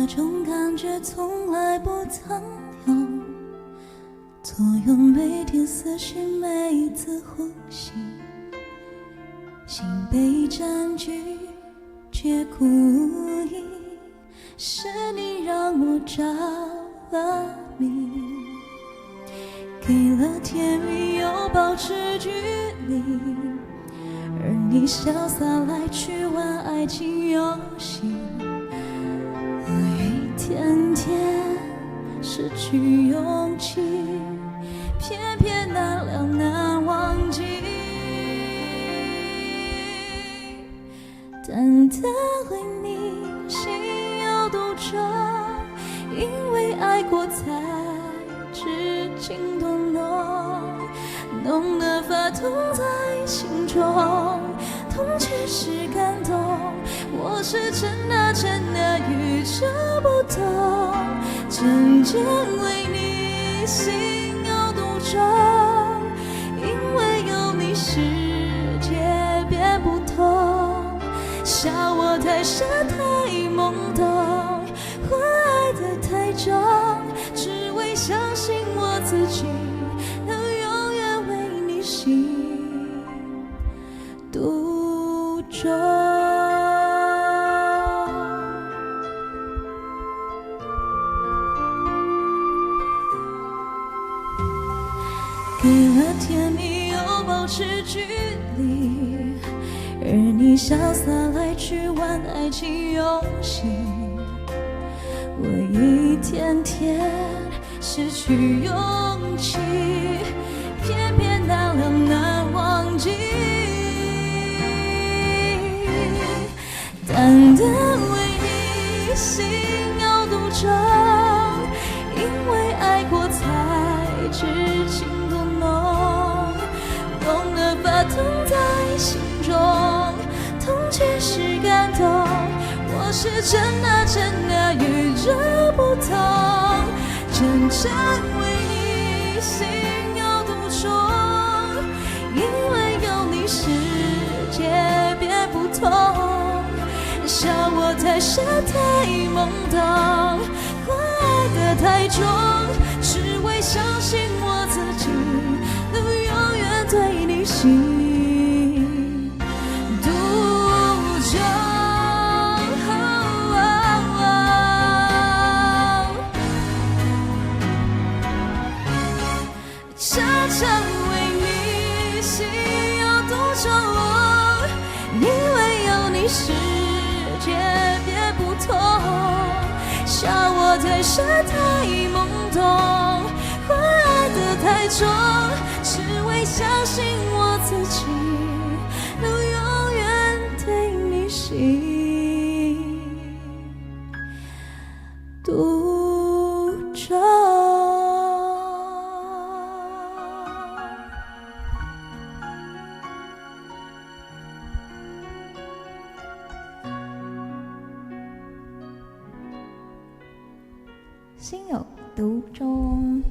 这种感觉从来不曾有，左右每天思绪，每一次呼吸，心被占据，却故意是你让我着了迷，给了甜蜜又保持距离，而你潇洒来去玩爱情游戏，我一天天失去勇气，偏偏难了难忘记，淡淡为你心有独钟，因为爱过才知情多浓，浓得发痛在心中，痛却是感动，我是真的与众不同，真正为你心有独钟，因为有你世界变不同，笑我太傻太懵懂，我爱得太重，只为相信我自己能永远为你心独钟。给了甜蜜又保持距离，而你潇洒来去玩爱情游戏，我一天天失去勇气，偏偏难了难忘记，淡淡为你心有独钟，因为爱过才知情多浓，浓得发痛在心中，痛却是感动，我是真的与众不同，真正为你心有独钟，因为有你世界变不同，笑我太傻太懵懂，我爱得太重，只为相信我自己能永远对你心独钟。常常为你心有独钟，因为有你世界变不同，笑我太傻太懵懂，我爱得太重，只为相信我自己能永远对你心独钟。心有独钟。